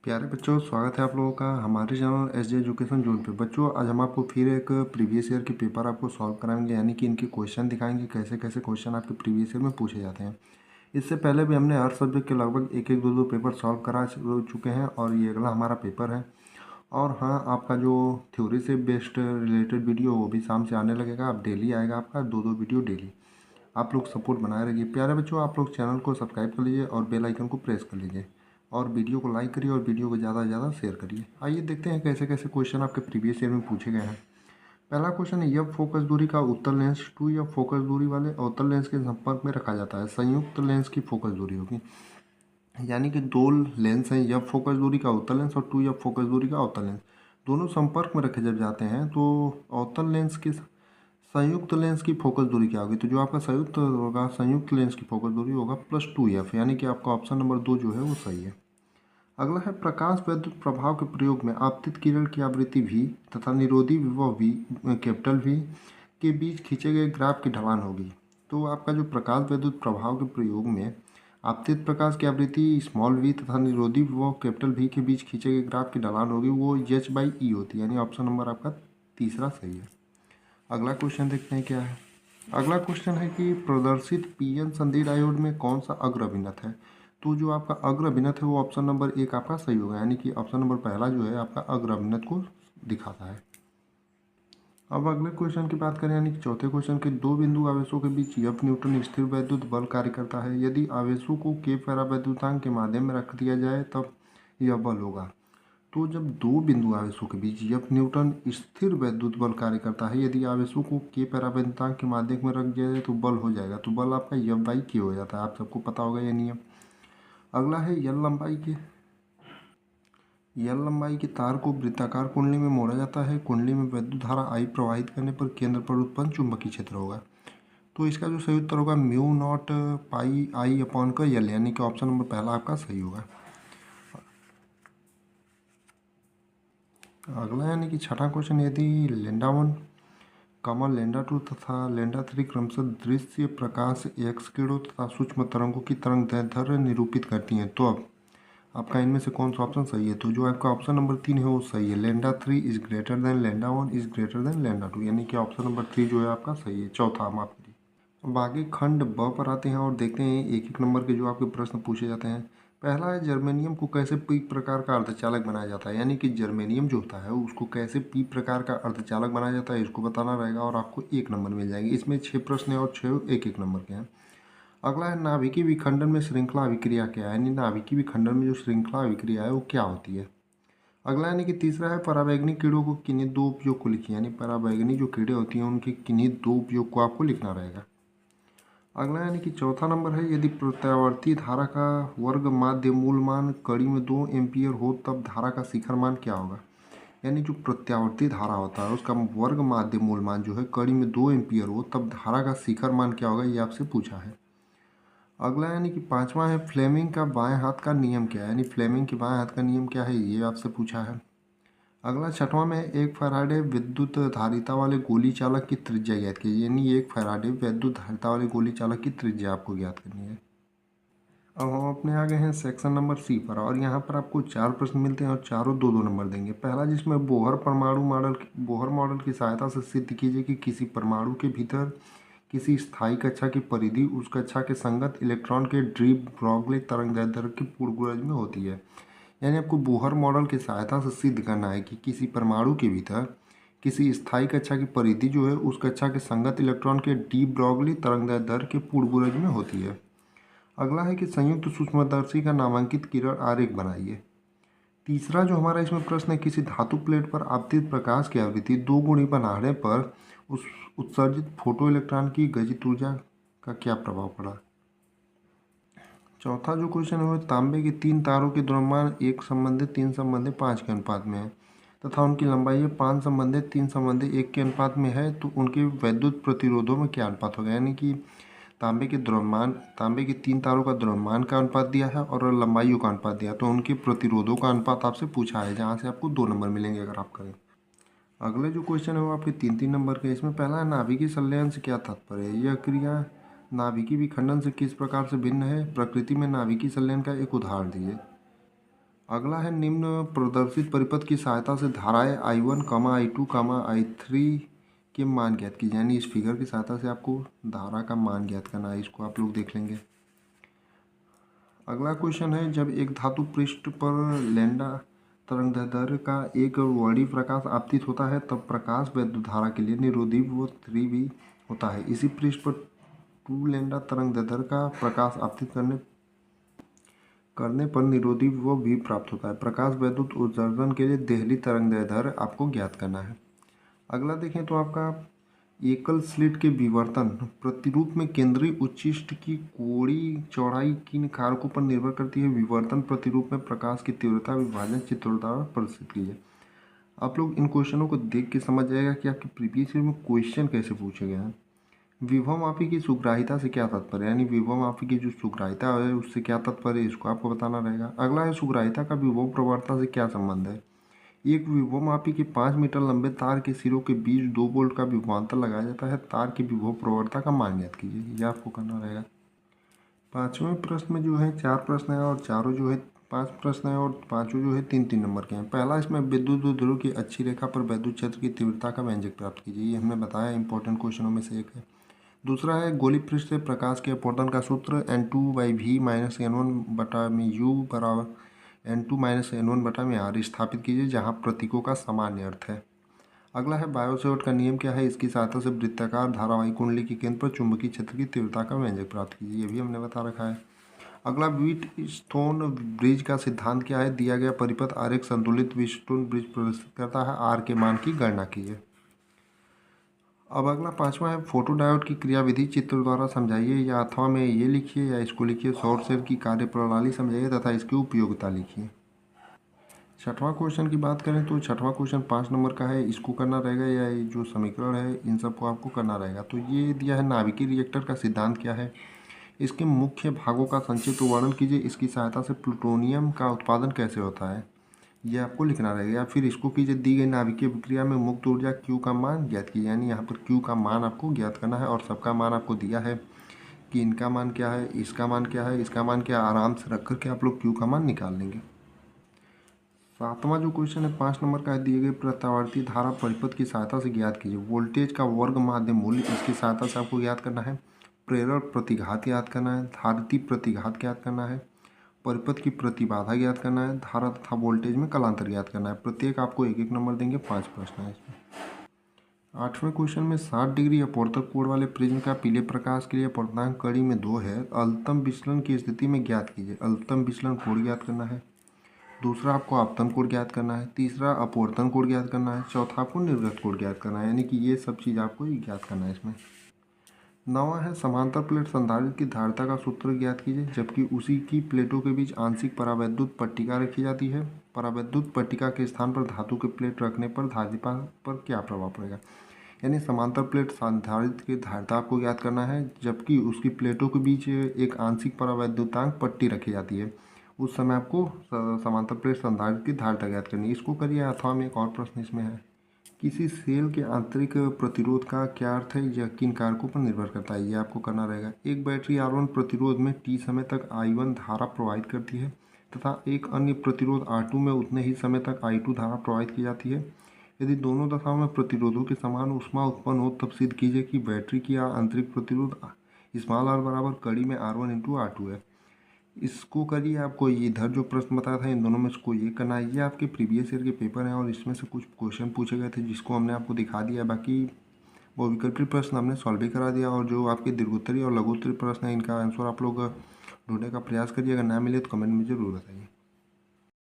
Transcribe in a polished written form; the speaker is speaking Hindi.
प्यारे बच्चों, स्वागत है आप लोगों का हमारे चैनल एस जे एजुकेशन जोन पे। बच्चों, आज हम आपको फिर एक प्रीवियस ईयर के पेपर आपको सॉल्व कराएंगे, यानी कि इनके क्वेश्चन दिखाएंगे कैसे कैसे क्वेश्चन आपके प्रीवियस ईयर में पूछे जाते हैं। इससे पहले भी हमने हर सब्जेक्ट के लगभग एक एक दो दो पेपर सॉल्व करा चुके हैं और ये अगला हमारा पेपर है। और हाँ, आपका जो थ्योरी से बेस्ड रिलेटेड वीडियो वो भी शाम से आने लगेगा। अब डेली आएगा आपका दो दो वीडियो डेली। आप लोग सपोर्ट बनाए रखिए। प्यारे बच्चों, आप लोग चैनल को सब्सक्राइब कर लीजिए और बेल आइकन को प्रेस कर लीजिए और वीडियो को लाइक करिए और वीडियो को ज़्यादा से ज़्यादा शेयर करिए। आइए देखते हैं कैसे कैसे क्वेश्चन आपके प्रीवियस ईयर में पूछे गए हैं। पहला क्वेश्चन है, एफ फोकस दूरी का उत्तल लेंस 2 एफ फोकस दूरी वाले अवतल लेंस के संपर्क में रखा जाता है। संयुक्त लेंस की फोकस दूरी होगी, यानी कि दो लेंस हैं, एफ फोकस दूरी का उत्तल लेंस और 2 एफ फोकस दूरी का अवतल लेंस। दोनों संपर्क में रखे जब जाते हैं तो अवतल लेंस के संयुक्त लेंस की फोकस दूरी क्या होगी? तो जो आपका संयुक्त होगा, संयुक्त लेंस की फोकस दूरी होगा +2f, यानी कि आपका ऑप्शन नंबर 2 जो है वो सही है। अगला है, प्रकाश वैद्युत प्रभाव के प्रयोग में आपतित किरण की आवृत्ति v तथा निरोधी विभव v कैपिटल V के बीच खींचे गए ग्राफ की ढलान होगी। तो आपका जो प्रकाश वैद्युत प्रभाव के प्रयोग में आपतित प्रकाश की आवृत्ति स्मॉल v तथा निरोधी विभव कैपिटल V के बीच खींचे गए ग्राफ की ढलान होगी, वो h/e होती है, यानी ऑप्शन नंबर आपका तीसरा सही है। अगला क्वेश्चन देखते हैं क्या है। अगला क्वेश्चन है कि प्रदर्शित पीएन संधि डायोड में कौन सा अग्र अभिनत है? तो जो आपका अग्र अभिनत है वो ऑप्शन नंबर 1 आपका सही होगा, यानी कि ऑप्शन नंबर पहला जो है आपका अग्र अभिनत को दिखाता है। अब अगले क्वेश्चन की बात करें, यानी कि चौथे क्वेश्चन के दो बिंदु आवेशों के बीच एफ न्यूटन स्थिर वैद्युत बल कार्य करता है। यदि आवेशों को के परावैद्युतांक के माध्यम में रख दिया जाए तब यह बल होगा। तो जब दो बिंदु आवेशों के बीच एफ न्यूटन स्थिर वैद्युत बल कार्य करता है, यदि आवेशों को के परावैद्युतांक के माध्यम में रख दिया जाए तो बल हो जाएगा। तो बल आपका F/K हो जाता है, आप सबको पता होगा ये नियम। अगला है, यल लंबाई के तार को वृत्ताकार कुंडली में मोड़ा जाता है। कुंडली में वैद्युत धारा I प्रवाहित करने पर केंद्र पर उत्पन्न चुंबकीय क्षेत्र होगा। तो इसका जो सही उत्तर होगा μ0 πI/L, यानी कि ऑप्शन नंबर पहला आपका सही होगा। अगला यानी कि छठा क्वेश्चन, यदि λ1, λ2 तथा λ3 क्रमशः दृश्य प्रकाश एक्स किरणों तथा सूक्ष्म तरंगों की तरंग दैर्ध्य निरूपित करती हैं, तो अब आपका इनमें से कौन सा ऑप्शन सही है? तो जो आपका ऑप्शन नंबर 3 है वो सही है। λ3 is greater than λ1 is greater than λ2, यानी कि ऑप्शन नंबर 3 जो है आपका सही है। चौथा माफ करिए। अब आगे खंड ब पर आते हैं और देखते हैं एक एक नंबर के जो आपके प्रश्न पूछे जाते हैं। पहला है, जर्मेनियम को कैसे पी प्रकार का अर्धचालक बनाया जाता है? यानी कि जर्मेनियम जो होता है उसको कैसे पी प्रकार का अर्धचालक बनाया जाता है, इसको बताना रहेगा और आपको 1 नंबर मिल जाएंगे। इसमें 6 प्रश्न है और 6 एक एक नंबर के हैं। अगला है, नाभिकीय विखंडन में श्रृंखला अभिक्रिया क्या है? यानी नाभिकीय विखंडन में जो श्रृंखला अभिक्रिया है वो क्या होती है? अगला यानी कि तीसरा है, परावैंगनी कीड़ों को किन्हीं दो उपयोग को लिखिए। यानी परावैंगनी जो कीड़े होती हैं उनके किन्हीं दो उपयोग को आपको लिखना रहेगा। अगला यानी कि चौथा नंबर है, यदि प्रत्यावर्ती धारा का वर्ग माध्य मूल मान कड़ी में 2 एम्पियर हो तब धारा का शिखर मान क्या होगा? यानी जो प्रत्यावर्ती धारा होता है उसका वर्ग माध्य मूल मान जो है कड़ी में 2 एम्पियर हो तब धारा का शिखर मान क्या होगा, ये आपसे पूछा है। अगला यानी कि पांचवा है, फ्लेमिंग का बाएं हाथ का नियम क्या है? यानी फ्लेमिंग के बाएं हाथ का नियम क्या है, ये आपसे पूछा है। अगला छठवां में, एक फैराडे विद्युत धारिता वाले गोली चालक की त्रिज्या ज्ञात कीजिए। यानी एक फैराडे विद्युत धारिता वाले गोली चालक की त्रिज्या आपको ज्ञात करनी है। अब हम अपने आ गए हैं सेक्शन नंबर सी पर और यहाँ पर आपको 4 प्रश्न मिलते हैं और चारों दो दो नंबर देंगे। पहला, जिसमें बोहर मॉडल की सहायता से सिद्ध कीजिए कि किसी परमाणु के भीतर किसी स्थायी कक्षा की परिधि उस कक्षा के संगत इलेक्ट्रॉन के डी ब्रॉगली तरंग दैर्ध्य की पूर्वग्रज में होती है। यानी आपको बोहर मॉडल की सहायता से सिद्ध करना है कि किसी परमाणु के भीतर किसी स्थायी कक्षा की परिधि जो है उस कक्षा के संगत इलेक्ट्रॉन के डी ब्रॉगली तरंगदैर्ध्य के पूर्वग्रज में होती है। अगला है कि संयुक्त सूक्ष्मदर्शी का नामांकित किरण आरेख बनाइए। तीसरा जो हमारा इसमें प्रश्न है, किसी धातु प्लेट पर आपतित प्रकाश की आवृत्ति 2 गुणी बनाने पर उस उत्सर्जित फोटो इलेक्ट्रॉन की गतिज ऊर्जा का क्या प्रभाव पड़ा? चौथा जो क्वेश्चन है वो, तांबे के 3 तारों के द्रव्यमान 1 संबंधित 3 संबंधित 5 के अनुपात में है तथा उनकी लंबाई है 5 संबंधित 3 संबंधित 1 के अनुपात में है, तो उनके वैद्युत प्रतिरोधों में क्या अनुपात होगा? यानी कि तांबे के 3 तारों का द्रव्यमान का अनुपात दिया है और लंबाइयों का अनुपात दिया है, तो उनके प्रतिरोधों का अनुपात आपसे पूछा है, जहाँ से आपको 2 नंबर मिलेंगे अगर आप करें। अगले जो क्वेश्चन है वो आपके 3 नंबर के। इसमें पहला है, नाभिकीय संलयन से क्या तात्पर्य है? यह क्रिया नाभिकीय विखंडन से किस प्रकार से भिन्न है? प्रकृति में नाभिकीय संलयन का एक उदाहरण दिए। अगला है निम्न प्रदर्शित परिपथ की सहायता से धाराएं I1, I2, I3 के मान ज्ञात कीजिए। यानी इस फिगर की सहायता से आपको धारा का मान ज्ञात करना है, इसको आप लोग देख लेंगे। अगला क्वेश्चन है, जब एक धातु पृष्ठ पर लैम्डा तरंगदैर्ध्य का एक वर्णी प्रकाश आपतित होता है तब प्रकाश वैद्युत धारा के लिए निरोधी व 3V होता है। इसी पृष्ठ पर 2 लैम्डा तरंगदैर्ध्य का प्रकाश आपतित करने पर निरोधी व भी प्राप्त होता है। प्रकाश वैद्युत उत्सर्जन के लिए देहली तरंगदैर्ध्य आपको ज्ञात करना है। अगला देखें तो आपका एकल स्लिट के विवर्तन प्रतिरूप में केंद्रीय उच्चिष्ट की कोणीय चौड़ाई किन कारकों पर निर्भर करती है। विवर्तन प्रतिरूप में प्रकाश की तीव्रता विभाजन चित्र द्वारा प्रदर्शित कीजिए। आप लोग इन क्वेश्चनों को देख के समझ जाएगा कि आपके प्रीवियस ईयर में क्वेश्चन कैसे पूछे गए हैं। विभवमापी की सुग्राहिता से क्या तात्पर्य, यानी विभवमापी की जो सुग्राहिता है उससे क्या तात्पर्य, इसको आपको बताना रहेगा। अगला है सुग्राहिता का विभव प्रवणता से क्या संबंध है। एक विभवमापी के 5 मीटर लंबे तार के सिरों के बीच 2 वोल्ट का विभवांतर लगाया जाता है। तार की विभव प्रवणता का मान ज्ञात कीजिए, यह आपको करना रहेगा। पांचवें प्रश्न में जो है 4 प्रश्न है और चारों जो है 5 प्रश्न है और पांचों जो है 3-3 नंबर के हैं। पहला इसमें विद्युत ध्रुव की अच्छी रेखा पर वैद्युत क्षेत्र की तीव्रता का व्यंजक प्राप्त कीजिए, ये हमने बताया इंपॉर्टेंट क्वेश्चनों में से एक है। दूसरा है गोली पृष्ठ से प्रकाश के अपवर्तन का सूत्र N2/V - N1/U बराबर N2 - N1/R स्थापित कीजिए, जहां प्रतीकों का सामान्य अर्थ है। अगला है बायो-सैवर्ट का नियम क्या है। इसकी सहायता से वृत्ताकार धारावाही कुंडली के केंद्र पर चुंबकीय क्षेत्र की तीव्रता का व्यंजक प्राप्त कीजिए, ये भी हमने बता रखा है। अगला व्हीटस्टोन ब्रिज का सिद्धांत क्या है। दिया गया परिपथ आरेख संतुलित व्हीटस्टोन ब्रिज प्रदर्शित करता है। आर के मान की गणना कीजिए। अब अगला पांचवा है फोटोडायोड की क्रियाविधि चित्र द्वारा समझाइए, या अथवा में ये लिखिए या इसको लिखिए। सौर सेल की कार्यप्रणाली समझाइए तथा इसकी उपयोगिता लिखिए। छठवां क्वेश्चन की बात करें तो छठवां क्वेश्चन 5 नंबर का है, इसको करना रहेगा या ये जो समीकरण है इन सबको आपको करना रहेगा। तो ये दिया है नाभिकीय रिएक्टर का सिद्धांत क्या है, इसके मुख्य भागों का संक्षिप्त वर्णन कीजिए, इसकी सहायता से प्लूटोनियम का उत्पादन कैसे होता है, ये आपको लिखना रहेगा। या फिर इसको कीजिए, दी गई नाभिकीय प्रक्रिया में मुक्त ऊर्जा Q का मान ज्ञात कीजिए। यानी यहाँ पर Q का मान आपको ज्ञात करना है और सबका मान आपको दिया है कि इनका मान क्या है, इसका मान क्या है, इसका मान क्या है। आराम से रख करके आप लोग Q का मान निकाल लेंगे। सातवां जो क्वेश्चन है 5 नंबर का है, दिए गए प्रत्यावर्ती धारा परिपथ की सहायता से ज्ञात कीजिए। वोल्टेज का वर्ग माध्य मूल्य, इसकी सहायता से आपको ज्ञात करना है। प्रेरण प्रतिघात ज्ञात करना है। धारिती प्रतिघात ज्ञात करना है। परिपथ की प्रतिबाधा ज्ञात करना है। धारा तथा वोल्टेज में कलांतर ज्ञात करना है। प्रत्येक आपको 1-1 नंबर देंगे। 5 प्रश्न है इसमें। 8वें क्वेश्चन में 60 डिग्री अपवर्तक कोण वाले प्रिज्म का पीले प्रकाश के लिए अपवर्तनांक कड़ी में 2 है। अल्पतम विचलन की स्थिति में ज्ञात कीजिए। अल्पतम विचलन कोण ज्ञात करना है। दूसरा आपको आपतन कोण ज्ञात करना है। तीसरा अपवर्तन कोण ज्ञात करना है। चौथा आपको निर्गत कोण ज्ञात करना है। यानी कि ये सब चीज़ आपको ज्ञात करना है इसमें। 9वां है समांतर प्लेट संधारित्र की धारिता का सूत्र ज्ञात कीजिए, जबकि उसी की प्लेटों के बीच आंशिक परावैद्युत पट्टिका रखी जाती है। परावैद्युत पट्टिका के स्थान पर धातु के प्लेट रखने पर धारिता पर क्या प्रभाव पड़ेगा। यानी समांतर प्लेट संधारित्र की धारिता आपको ज्ञात करना है, जबकि उसकी प्लेटों के बीच एक आंशिक परावैद्युतांक पट्टी रखी जाती है। उस समय आपको समांतर प्लेट संधारित्र की धारिता ज्ञात करनी है। इसको करिए। अथवा में एक और प्रश्न इसमें है, किसी सेल के आंतरिक प्रतिरोध का क्या अर्थ है, यह किन कारकों पर निर्भर करता है, ये आपको करना रहेगा। एक बैटरी R1 प्रतिरोध में T समय तक I1 धारा प्रवाहित करती है तथा एक अन्य प्रतिरोध R2 में उतने ही समय तक I2 धारा प्रवाहित की जाती है। यदि दोनों दशाओं में प्रतिरोधों के समान ऊष्मा उत्पन्न हो तब सिद्ध कीजिए कि बैटरी की आंतरिक प्रतिरोध स्मॉल r बराबर कड़ी में R1 × R2 है। इसको करिए। आपको इधर जो प्रश्न बताया था इन दोनों में से कोई एक करना है। ये आपके प्रीवियस ईयर के पेपर हैं और इसमें से कुछ क्वेश्चन पूछे गए थे जिसको हमने आपको दिखा दिया। बाकी वो विकल्पित प्रश्न हमने सॉल्व भी करा दिया, और जो आपके दीर्घोत्तरीय और लघुत्तरीय प्रश्न है इनका आंसर आप लोग ढूंढने का प्रयास करिए। अगर ना मिले तो कमेंट में जरूर बताइए।